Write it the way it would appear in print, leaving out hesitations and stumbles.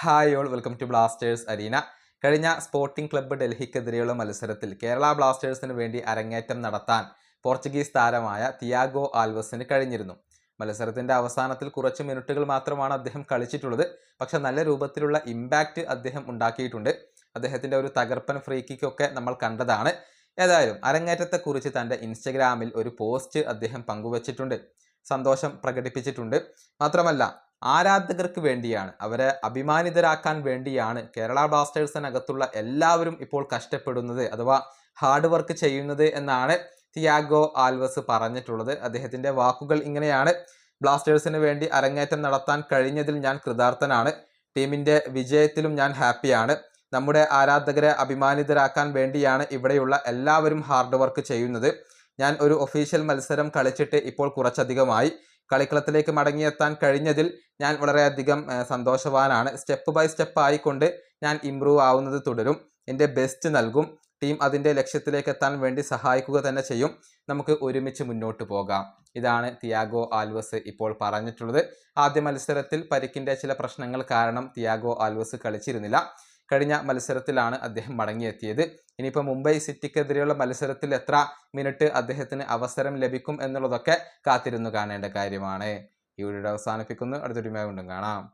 Hi all welcome to Blasters arena. കഴിഞ്ഞ sporting club ഡൽഹിക്കെതിരെയുള്ള മത്സരത്തിൽ കേരള ബ്ലാസ്റ്റേഴ്സിന് വേണ്ടി അരങ്ങേറ്റം നടത്താൻ പോർച്ചുഗീസ് താരമായ തിയാഗോ ആൽവസിന് കഴിഞ്ഞിരുന്നു. മത്സരത്തിൻ്റെ അവസാനത്തിൽ കുറച്ച് മിനിറ്റുകൾ മാത്രമാണ് അദ്ദേഹം കളിച്ചിട്ടുള്ളത്. പക്ഷെ നല്ല രൂപത്തിലുള്ള ഇമ്പാക്റ്റ് അദ്ദേഹം ഉണ്ടാക്കിയിട്ടുണ്ട്. അദ്ദേഹത്തിൻ്റെ ഒരു തകർപ്പൻ ഫ്രീ കിക്കൊക്കെ നമ്മൾ കണ്ടതാണ്. ഏതായാലും അരങ്ങേറ്റത്തെക്കുറിച്ച് തൻ്റെ ഇൻസ്റ്റഗ്രാമിൽ ഒരു പോസ്റ്റ് അദ്ദേഹം പങ്കുവച്ചിട്ടുണ്ട്. സന്തോഷം പ്രകടിപ്പിച്ചിട്ടുണ്ട്. മാത്രമല്ല ആരാധകർക്ക് വേണ്ടിയാണ്, അവരെ അഭിമാനിതരാക്കാൻ വേണ്ടിയാണ് കേരള ബ്ലാസ്റ്റേഴ്സിനകത്തുള്ള എല്ലാവരും ഇപ്പോൾ കഷ്ടപ്പെടുന്നത് അഥവാ ഹാർഡ് വർക്ക് ചെയ്യുന്നത് എന്നാണ് തിയാഗോ ആൽവസ് പറഞ്ഞിട്ടുള്ളത്. അദ്ദേഹത്തിൻ്റെ വാക്കുകൾ ഇങ്ങനെയാണ്: ബ്ലാസ്റ്റേഴ്സിന് വേണ്ടി അരങ്ങേറ്റം നടത്താൻ കഴിഞ്ഞതിൽ ഞാൻ കൃതാർത്ഥനാണ്. ടീമിൻ്റെ വിജയത്തിലും ഞാൻ ഹാപ്പിയാണ്. നമ്മുടെ ആരാധകരെ അഭിമാനിതരാക്കാൻ വേണ്ടിയാണ് ഇവിടെയുള്ള എല്ലാവരും ഹാർഡ് വർക്ക് ചെയ്യുന്നത്. ഞാൻ ഒരു ഒഫീഷ്യൽ മത്സരം കളിച്ചിട്ട് ഇപ്പോൾ കുറച്ചധികമായി. കളിക്കളത്തിലേക്ക് മടങ്ങിയെത്താൻ കഴിഞ്ഞതിൽ ഞാൻ വളരെയധികം സന്തോഷവാനാണ്. സ്റ്റെപ്പ് ബൈ സ്റ്റെപ്പ് ആയിക്കൊണ്ട് ഞാൻ ഇമ്പ്രൂവ് ആവുന്നത് തുടരും. എൻ്റെ ബെസ്റ്റ് നൽകും. ടീം അതിൻ്റെ ലക്ഷ്യത്തിലേക്ക് എത്താൻ വേണ്ടി സഹായിക്കുക തന്നെ ചെയ്യും. നമുക്ക് ഒരുമിച്ച് മുന്നോട്ട് പോകാം. ഇതാണ് തിയാഗോ ആൽവസ് ഇപ്പോൾ പറഞ്ഞിട്ടുള്ളത്. ആദ്യ മത്സരത്തിൽ പരിക്കിൻ്റെ ചില പ്രശ്നങ്ങൾ കാരണം തിയാഗോ ആൽവസ് കളിച്ചിരുന്നില്ല. കഴിഞ്ഞ മത്സരത്തിലാണ് അദ്ദേഹം മടങ്ങിയെത്തിയത്. ഇനിയിപ്പോൾ മുംബൈ സിറ്റിക്കെതിരെയുള്ള മത്സരത്തിൽ എത്ര മിനിറ്റ് അദ്ദേഹത്തിന് അവസരം ലഭിക്കും എന്നുള്ളതൊക്കെ കാത്തിരുന്നു കാണേണ്ട കാര്യമാണ്. ഈ വീഡിയോ അവസാനിപ്പിക്കുന്നു. അടുത്തൊരു വീണ്ടും കാണാം.